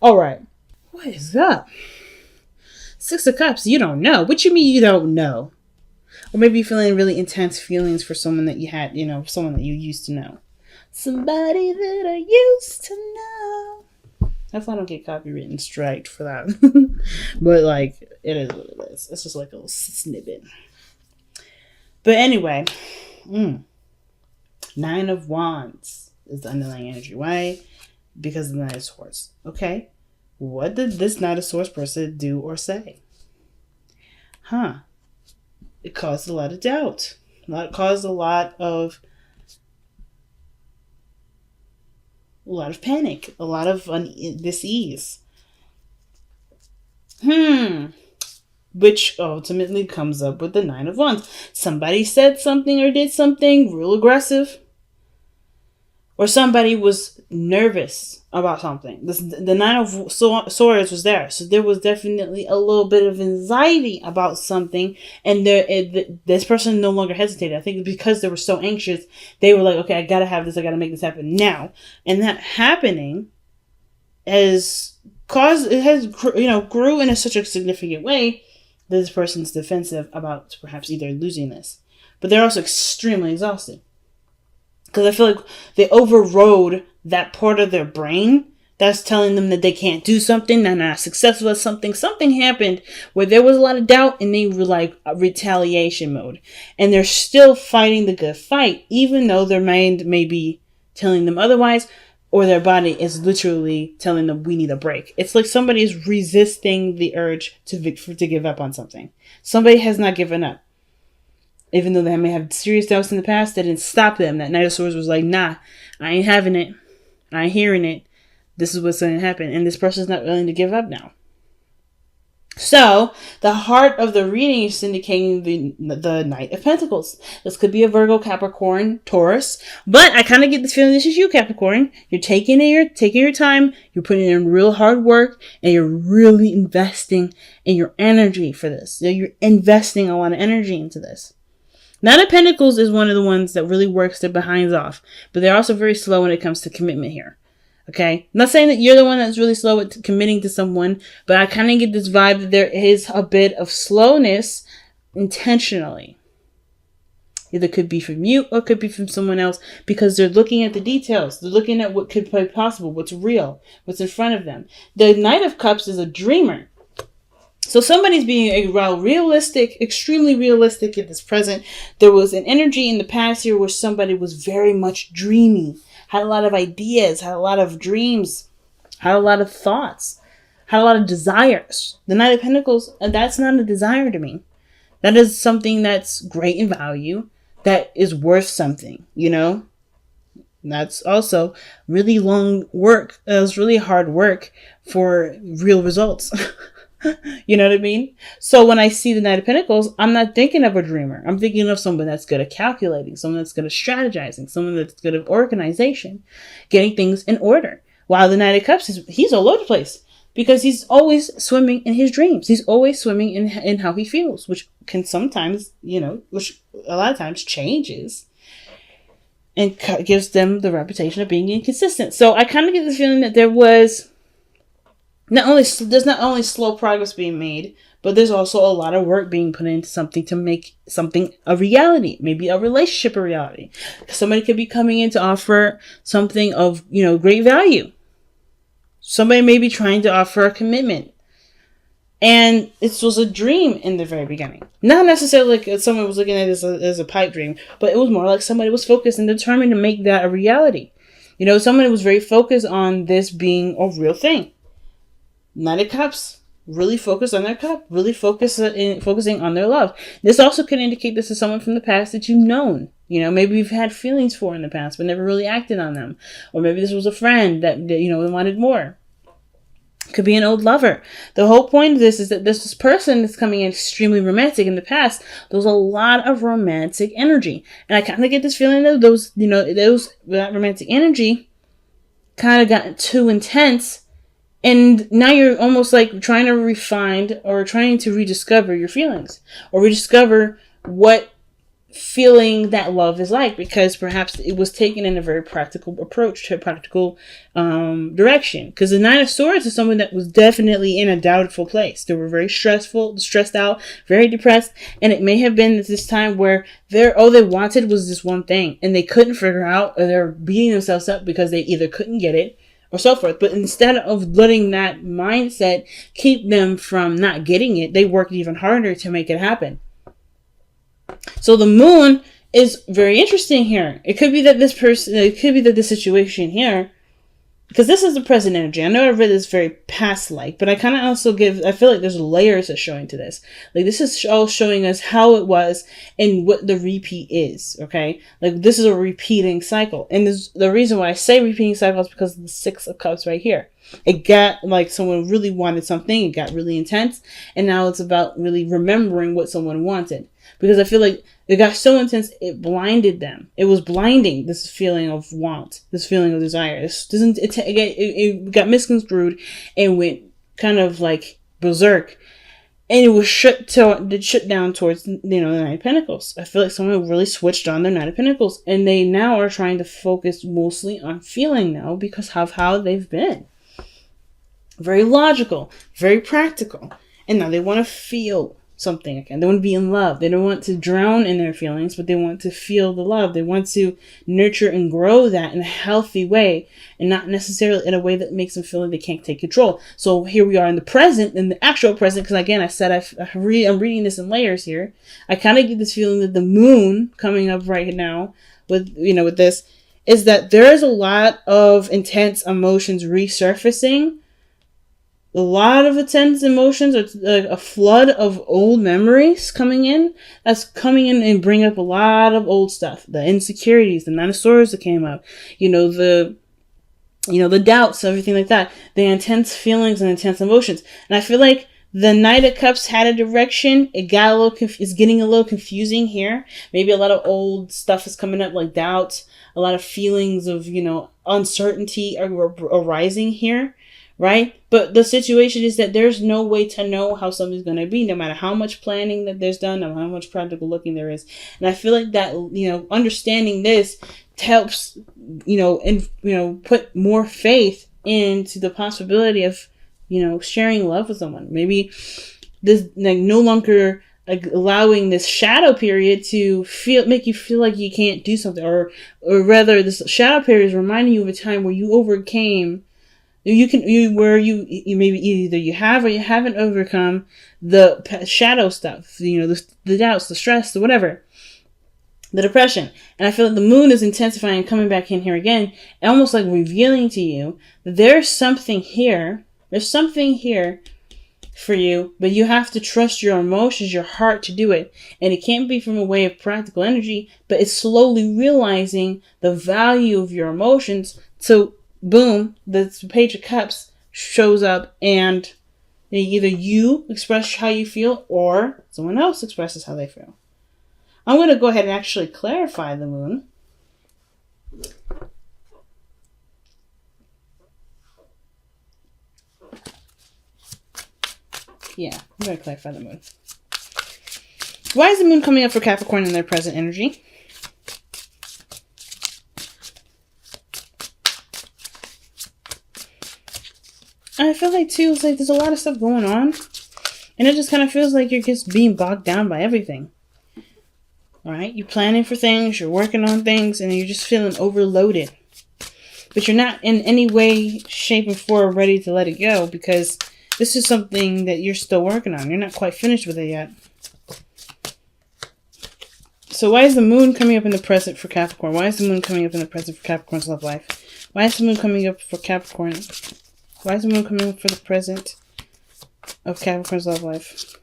All right. What is up? Six of Cups, you don't know. What you mean you don't know? Or maybe you're feeling really intense feelings for someone that you had, someone that you used to know. Somebody that I used to know. Hopefully I don't get copywritten striked for that. But, like, it is what it is. It's just like a little snippet. But anyway, Nine of Wands is the underlying energy. Why? Because of the Knight of Swords. Okay. What did this Knight of Swords person do or say? It caused a lot of doubt. It caused a lot of panic. A lot of dis-ease. Which ultimately comes up with the Nine of Wands. Somebody said something or did something real aggressive. Or somebody was nervous about something. The Nine of Swords was there. So there was definitely a little bit of anxiety about something. And this person no longer hesitated. I think because they were so anxious, they were like, okay, I gotta have this. I gotta make this happen now. And that happening has grew in such a significant way that this person's defensive about perhaps either losing this. But they're also extremely exhausted. Because I feel like they overrode that part of their brain that's telling them that they can't do something, they're not successful at something. Something happened where there was a lot of doubt and they were like retaliation mode. And they're still fighting the good fight, even though their mind may be telling them otherwise, or their body is literally telling them we need a break. It's like somebody is resisting the urge to give up on something. Somebody has not given up. Even though they may have serious doubts in the past, that didn't stop them. That Knight of Swords was like, nah, I ain't having it. I ain't hearing it. This is what's going to happen. And this person's not willing to give up now. So, the heart of the reading is indicating the Knight of Pentacles. This could be a Virgo, Capricorn, Taurus. But I kind of get this feeling this is you, Capricorn. You're taking your time. You're putting in real hard work. And you're really investing in your energy for this. You're investing a lot of energy into this. Knight of Pentacles is one of the ones that really works their behinds off. But they're also very slow when it comes to commitment here. Okay? I'm not saying that you're the one that's really slow at committing to someone. But I kind of get this vibe that there is a bit of slowness intentionally. Either could be from you or could be from someone else. Because they're looking at the details. They're looking at what could be possible. What's real. What's in front of them. The Knight of Cups is a dreamer. So somebody's being realistic, extremely realistic in this present. There was an energy in the past year where somebody was very much dreamy, had a lot of ideas, had a lot of dreams, had a lot of thoughts, had a lot of desires. The Knight of Pentacles, that's not a desire to me. That is something that's great in value, that is worth something, That's also really long work. It was really hard work for real results. You know what I mean? So when I see the Knight of Pentacles, I'm not thinking of a dreamer. I'm thinking of someone that's good at calculating, someone that's good at strategizing, someone that's good at organization, getting things in order. While the Knight of Cups, he's all over the place because he's always swimming in his dreams. He's always swimming in how he feels, which can sometimes, which a lot of times changes and gives them the reputation of being inconsistent. So I kind of get the feeling that there's not only slow progress being made, but there's also a lot of work being put into something to make something a reality, maybe a relationship a reality. Somebody could be coming in to offer something of, great value. Somebody may be trying to offer a commitment. And it was a dream in the very beginning. Not necessarily like someone was looking at it as a pipe dream, but it was more like somebody was focused and determined to make that a reality. Somebody was very focused on this being a real thing. Knight of Cups, really focused on their cup, really focusing on their love. This also could indicate this is someone from the past that you've known. Maybe you've had feelings for in the past, but never really acted on them. Or maybe this was a friend that wanted more. Could be an old lover. The whole point of this is that this person that's coming in extremely romantic in the past. There was a lot of romantic energy. And I kind of get this feeling that that romantic energy kind of got too intense. And now you're almost like trying to refine or trying to rediscover your feelings or rediscover what feeling that love is like, because perhaps it was taken in a very practical approach to a practical direction. Because the Nine of Swords is someone that was definitely in a doubtful place. They were very stressed out, very depressed, and it may have been at this time where all they wanted was this one thing, and they couldn't figure out, or they're beating themselves up because they either couldn't get it or so forth. But instead of letting that mindset keep them from not getting it, they worked even harder to make it happen. So the moon is very interesting here. It could be that this situation here, because this is the present energy. I know I read this very past-like, but I kind of also I feel like there's layers of showing to this. Like, this is all showing us how it was and what the repeat is, okay? Like, this is a repeating cycle. And the reason why I say repeating cycle is because of the Six of Cups right here. It got like someone really wanted something, it got really intense, and now it's about really remembering what someone wanted. Because I feel like it got so intense, it blinded them. It was blinding, this feeling of want, this feeling of desire. It got misconstrued and went kind of like berserk. And it was shut down towards, the Nine of Pentacles. I feel like someone really switched on their Nine of Pentacles. And they now are trying to focus mostly on feeling now because of how they've been. Very logical, very practical. And now they want to feel something again. They want to be in love. They don't want to drown in their feelings, but they want to feel the love. They want to nurture and grow that in a healthy way, and not necessarily in a way that makes them feel like they can't take control. So here we are in the present, in the actual present, because again, I said I'm reading this in layers here. I kind of get this feeling that the moon coming up right now with this is that there is a lot of intense emotions resurfacing. A lot of intense emotions, or like a flood of old memories coming in. That's coming in and bring up a lot of old stuff. The insecurities, the Nine of Swords that came up. The doubts, everything like that. The intense feelings and intense emotions. And I feel like the Knight of Cups had a direction. It got it's getting a little confusing here. Maybe a lot of old stuff is coming up, like doubt. A lot of feelings of, uncertainty are arising here. Right? But the situation is that there's no way to know how something's going to be, no matter how much planning that there's done, no matter how much practical looking there is. And I feel like that, understanding this helps, put more faith into the possibility of, sharing love with someone. Maybe this, no longer allowing this shadow period to make you feel like you can't do something, or rather this shadow period is reminding you of a time where you overcame. You maybe either you have or you haven't overcome the shadow stuff, the doubts, the stress, the whatever, the depression. And I feel like the moon is intensifying and coming back in here again, almost like revealing to you that there's something here. There's something here for you, but you have to trust your emotions, your heart to do it. And it can't be from a way of practical energy, but it's slowly realizing the value of your emotions. So boom, the Page of Cups shows up, and either you express how you feel or someone else expresses how they feel. I'm going to go ahead and actually clarify the moon. Yeah, I'm going to clarify the moon. Why is the moon coming up for Capricorn in their present energy? I feel like too, it's like there's a lot of stuff going on, and it just kind of feels like you're just being bogged down by everything. All right, you're planning for things, you're working on things, and you're just feeling overloaded. But you're not in any way, shape, or form ready to let it go, because this is something that you're still working on. You're not quite finished with it yet. So why is the moon coming up in the present for Capricorn? Why is the moon coming up in the present for Capricorn's love life? Why is the moon coming up for Capricorn? Why is the moon coming up for the present of Capricorn's love life?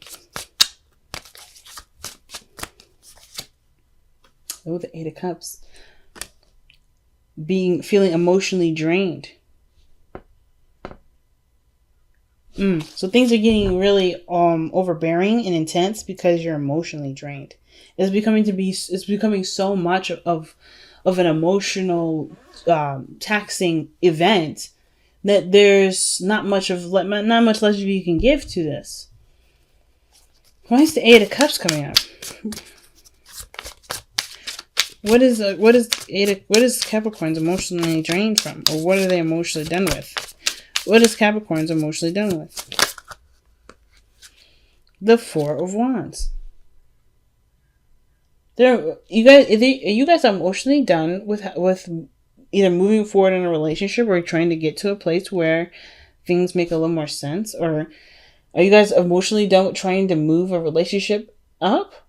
Oh, the Eight of Cups. Feeling emotionally drained. So things are getting really overbearing and intense because you're emotionally drained. It's becoming so much of an emotional taxing event that there's not much leisure you can give to this. Why is the Eight of Cups coming up? what is Capricorn's emotionally drained from, or what are they emotionally done with? What is Capricorn's emotionally done with? The Four of Wands. You guys are emotionally done with either moving forward in a relationship or trying to get to a place where things make a little more sense, or are you guys emotionally done with trying to move a relationship up?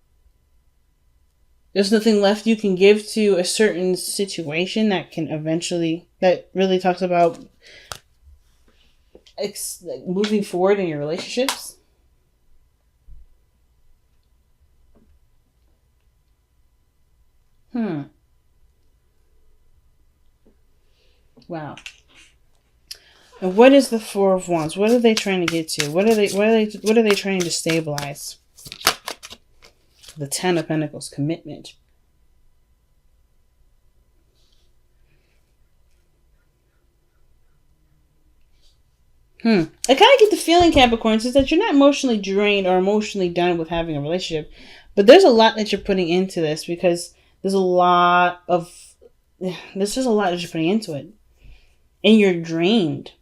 There's nothing left you can give to a certain situation that really talks about moving forward in your relationships. Wow. And what is the Four of Wands? What are they trying to get to? What are they trying to stabilize? The Ten of Pentacles, commitment. I kind of get the feeling, Capricorns, is that you're not emotionally drained or emotionally done with having a relationship, but there's a lot that you're putting into this, because there's just a lot that you're putting into it, and you're drained.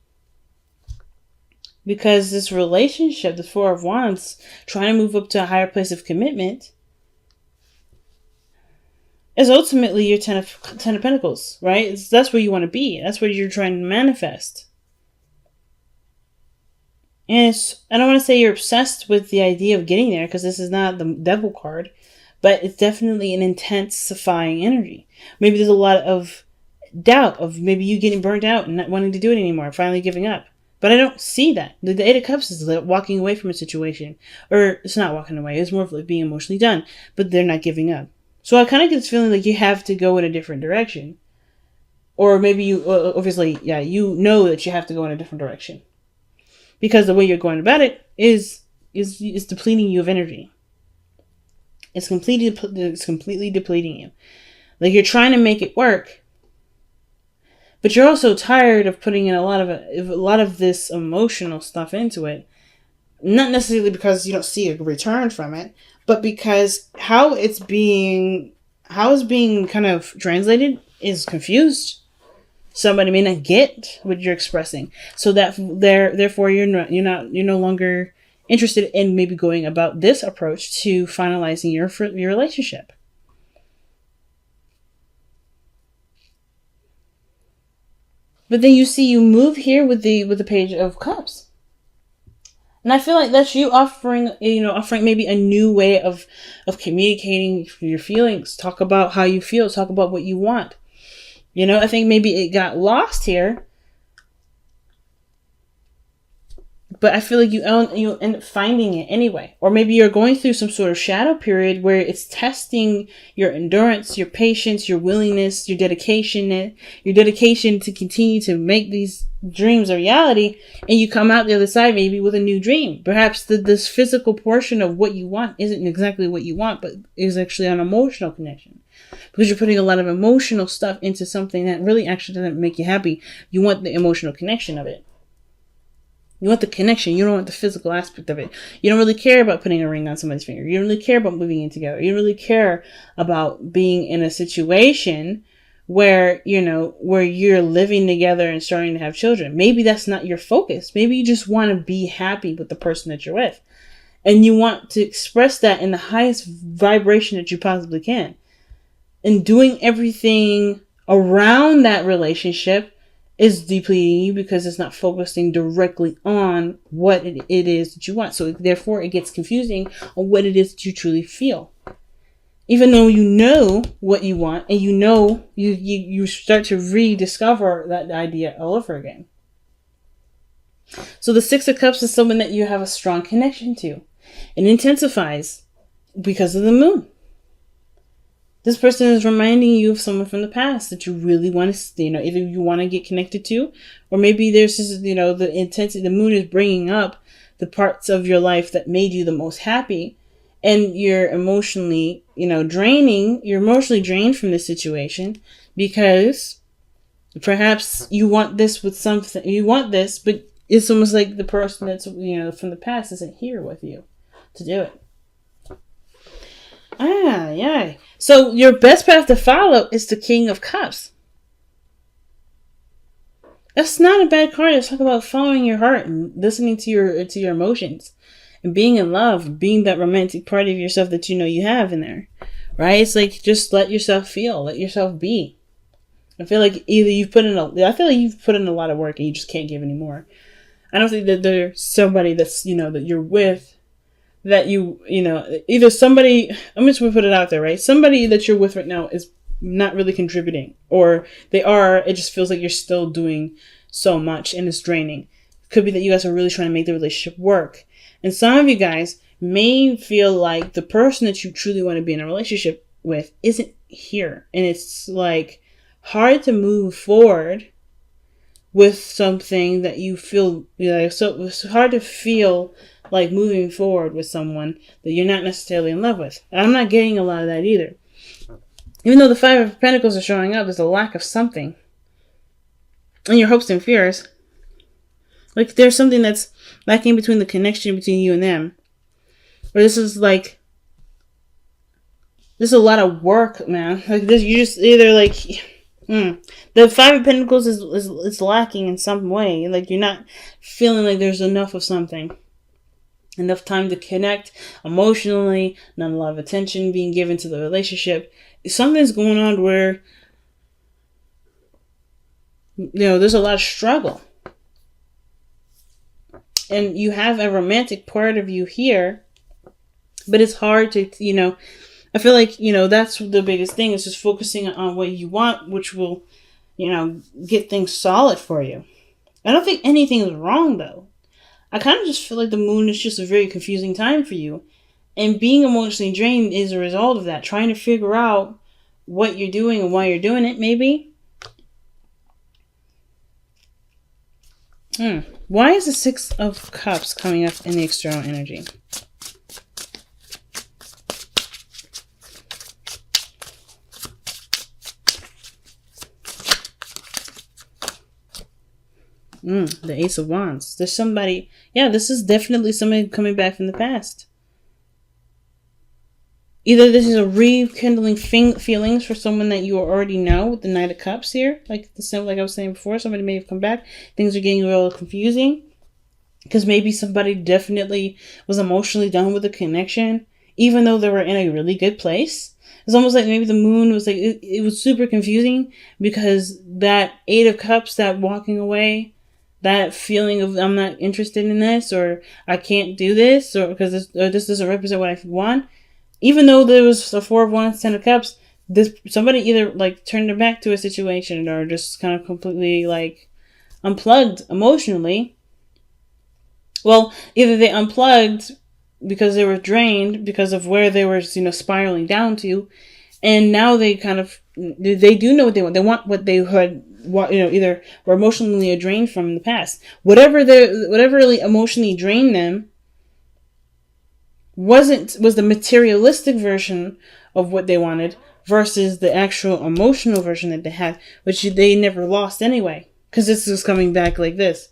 Because this relationship, the Four of Wands, trying to move up to a higher place of commitment, is ultimately your Ten of Pentacles, right? That's where you want to be. That's where you're trying to manifest. And I don't want to say you're obsessed with the idea of getting there, because this is not the Devil card, but it's definitely an intensifying energy. Maybe there's a lot of doubt of maybe you getting burnt out and not wanting to do it anymore, finally giving up. But I don't see that. The Eight of Cups is walking away from a situation. Or it's not walking away. It's more of like being emotionally done. But they're not giving up. So I kind of get this feeling like you have to go in a different direction. Or maybe obviously, you know that you have to go in a different direction. Because the way you're going about it is depleting you of energy. It's completely depleting you. Like you're trying to make it work, but you're also tired of putting in a lot of this emotional stuff into it. Not necessarily because you don't see a return from it, but because how it's being kind of translated is confused. Somebody may not get what you're expressing, so that therefore you're no longer interested in maybe going about this approach to finalizing your relationship. But then you move here with the Page of Cups. And I feel like that's you offering maybe a new way of communicating your feelings. Talk about how you feel. Talk about what you want. I think maybe it got lost here. But I feel like you end up finding it anyway. Or maybe you're going through some sort of shadow period where it's testing your endurance, your patience, your willingness, your dedication to continue to make these dreams a reality. And you come out the other side maybe with a new dream. Perhaps this physical portion of what you want isn't exactly what you want, but is actually an emotional connection. Because you're putting a lot of emotional stuff into something that really actually doesn't make you happy. You want the emotional connection of it. You want the connection. You don't want the physical aspect of it. You don't really care about putting a ring on somebody's finger. You don't really care about moving in together. You don't really care about being in a situation where you're living together and starting to have children. Maybe that's not your focus. Maybe you just want to be happy with the person that you're with. And you want to express that in the highest vibration that you possibly can. And doing everything around that relationship is depleting you because it's not focusing directly on what it is that you want. So therefore it gets confusing on what it is that you truly feel. Even though you know what you want, and you start to rediscover that idea all over again. So the Six of Cups is someone that you have a strong connection to. It intensifies because of the moon. This person is reminding you of someone from the past that you really want to, either you want to get connected to, or maybe there's just, the intensity. The moon is bringing up the parts of your life that made you the most happy, and you're emotionally, draining. You're emotionally drained from this situation because perhaps you want this with something. You want this, but it's almost like the person that's, from the past isn't here with you to do it. Ah, yeah. So your best path to follow is the King of Cups. That's not a bad card. Let's talk about following your heart and listening to your emotions and being in love, being that romantic part of yourself that you know you have in there. Right? It's like just let yourself feel, let yourself be. I feel like you've put in a lot of work and you just can't give anymore. I don't think that there's somebody that's, that you're with that either somebody, I'm just going to put it out there, right? Somebody that you're with right now is not really contributing, or they are, it just feels like you're still doing so much and it's draining. It could be that you guys are really trying to make the relationship work. And some of you guys may feel like the person that you truly want to be in a relationship with isn't here. And it's like hard to move forward with something that you feel, so it's hard to feel like moving forward with someone that you're not necessarily in love with. I'm not getting a lot of that either. Even though the Five of Pentacles are showing up, there's a lack of something. And your hopes and fears. Like there's something that's lacking between the connection between you and them. Or this is like, there's a lot of work, man. Like this, you just either like, the Five of Pentacles is lacking in some way. Like you're not feeling like there's enough of something. Enough time to connect emotionally, not a lot of attention being given to the relationship. Something's going on where, there's a lot of struggle. And you have a romantic part of you here, but it's hard to, I feel like, that's the biggest thing is just focusing on what you want, which will, get things solid for you. I don't think anything is wrong though. I kind of just feel like the moon is just a very confusing time for you. And being emotionally drained is a result of that. Trying to figure out what you're doing and why you're doing it, maybe. Why is the Six of Cups coming up in the external energy? The Ace of Wands. There's somebody, this is definitely somebody coming back from the past. Either this is a rekindling feelings for someone that you already know with the Knight of Cups here. Like I was saying before, somebody may have come back. Things are getting a little confusing. Because maybe somebody definitely was emotionally done with the connection. Even though they were in a really good place. It's almost like maybe the moon was like, it was super confusing. Because that Eight of Cups, that walking away, that feeling of I'm not interested in this, or I can't do this, or because this doesn't represent what I want. Even though there was a Four of Wands, Ten of Cups, somebody either like turned their back to a situation or just kind of completely like unplugged emotionally. Well, either they unplugged because they were drained because of where they were, spiraling down to, and now they kind of they do know what they want. They want what they had, either were emotionally drained from in the past. Whatever really emotionally drained them was the materialistic version of what they wanted versus the actual emotional version that they had, which they never lost anyway. Because this is coming back like this.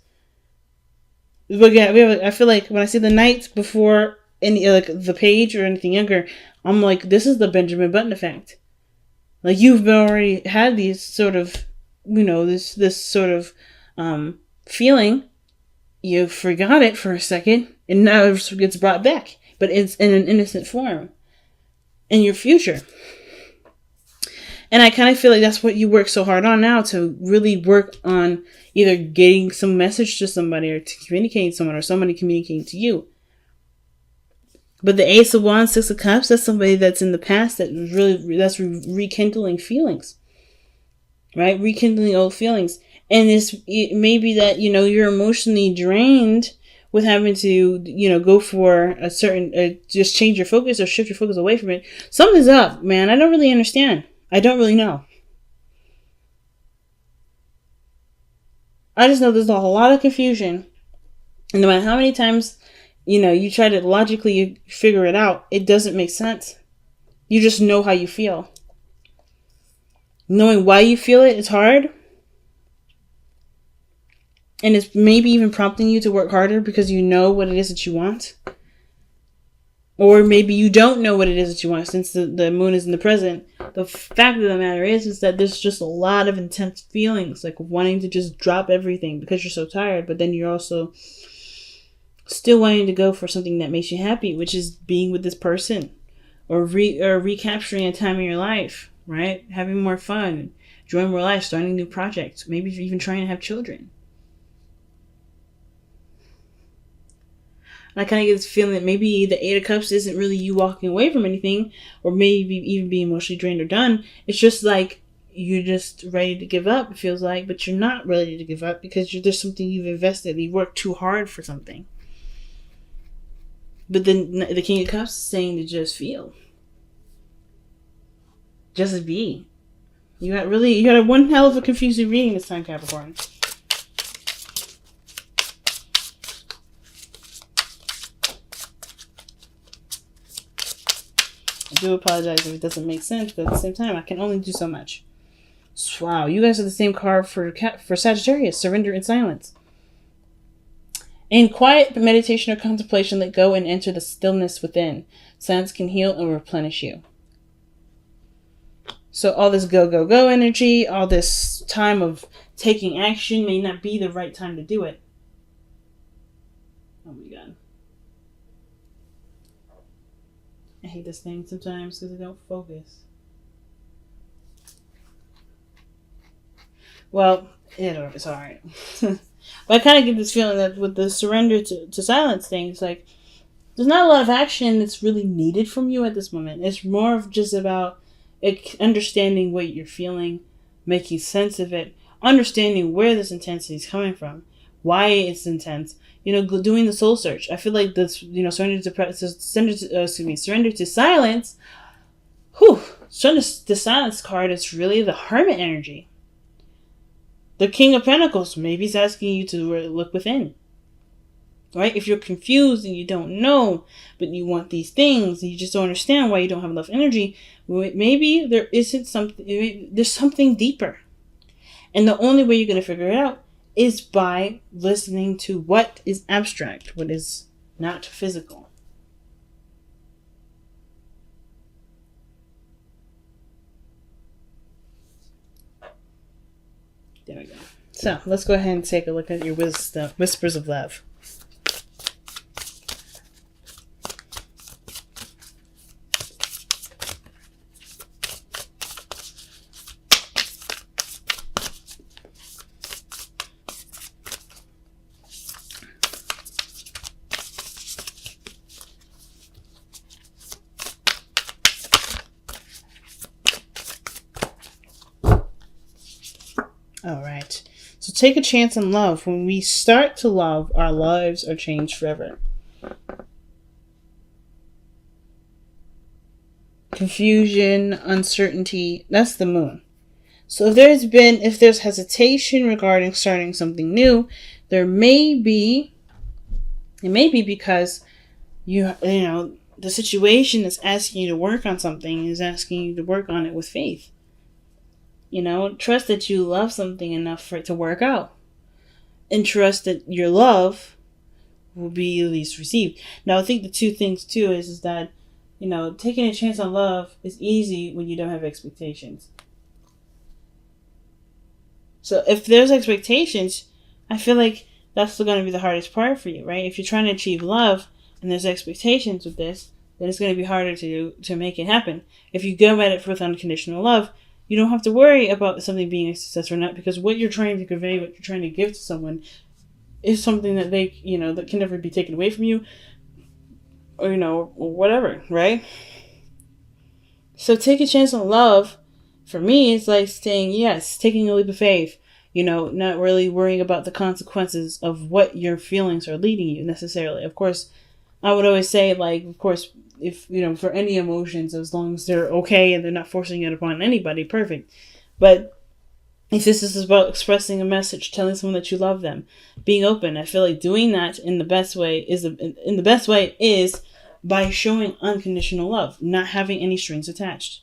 But yeah, I feel like when I see the Knight before any like the Page or anything younger, I'm like, this is the Benjamin Button effect. Like you've already had these sort of, this sort of feeling. You forgot it for a second, and now it gets brought back. But it's in an innocent form in your future. And I kind of feel like that's what you work so hard on now, to really work on either getting some message to somebody or to communicating to someone or somebody communicating to you. But the Ace of Wands, Six of Cups, that's somebody that's in the past that's rekindling feelings. Right? Rekindling old feelings. And it may be that, you're emotionally drained with having to, go for a certain, just change your focus or shift your focus away from it. Something's up, man. I don't really understand. I don't really know. I just know there's a lot of confusion. And no matter how many times, you try to logically figure it out, it doesn't make sense. You just know how you feel. Knowing why you feel it is hard. And it's maybe even prompting you to work harder because you know what it is that you want. Or maybe you don't know what it is that you want since the moon is in the present. The fact of the matter is that there's just a lot of intense feelings, like wanting to just drop everything because you're so tired, but then you're also still wanting to go for something that makes you happy, which is being with this person or recapturing a time in your life, right? Having more fun, enjoying more life, starting new projects, maybe even trying to have children. And I kind of get this feeling that maybe the Eight of Cups isn't really you walking away from anything, or maybe even being emotionally drained or done. It's just like you're just ready to give up, it feels like, but you're not ready to give up because there's something you've invested. You worked too hard for something. But then the King of Cups is saying to just feel. Just be. You got a one hell of a confusing reading this time, Capricorn. I do apologize if it doesn't make sense, but at the same time, I can only do so much. Wow, you guys are the same card for Sagittarius, surrender and silence. In quiet meditation or contemplation, let go and enter the stillness within. Silence can heal and replenish you. So all this go, go, go energy, all this time of taking action may not be the right time to do it. Oh my God. I hate this thing sometimes because I don't focus. Well, it's alright. But I kind of get this feeling that with the surrender to silence thing, it's like there's not a lot of action that's really needed from you at this moment. It's more of just about understanding what you're feeling, making sense of it, understanding where this intensity is coming from, why it's intense. Doing the soul search. I feel like this, surrender to silence. Surrender to silence card is really the Hermit energy. The King of Pentacles maybe is asking you to look within. Right? If you're confused and you don't know, but you want these things and you just don't understand why you don't have enough energy, maybe there's something deeper. And the only way you're going to figure it out is by listening to what is abstract, what is not physical. There we go. So let's go ahead and take a look at your whispers of love. All right. So take a chance on love. When we start to love, our lives are changed forever. Confusion, uncertainty, that's the moon. So if there's hesitation regarding starting something new, it may be because the situation is asking you to work on something, is asking you to work on it with faith. Trust that you love something enough for it to work out. And trust that your love will be at least received. Now, I think the two things, too, is that, taking a chance on love is easy when you don't have expectations. So if there's expectations, I feel like that's still going to be the hardest part for you, right? If you're trying to achieve love and there's expectations with this, then it's going to be harder to make it happen. If you go at it with unconditional love, you don't have to worry about something being a success or not, because what you're trying to convey, what you're trying to give to someone is something that they, that can never be taken away from you or, whatever, right? So take a chance on love. For me, it's like saying yes, taking a leap of faith, not really worrying about the consequences of what your feelings are leading you necessarily. Of course, I would always say, of course, if, for any emotions, as long as they're okay and they're not forcing it upon anybody, perfect. But if this is about expressing a message, telling someone that you love them, being open, I feel like doing that in the best way is by showing unconditional love, not having any strings attached.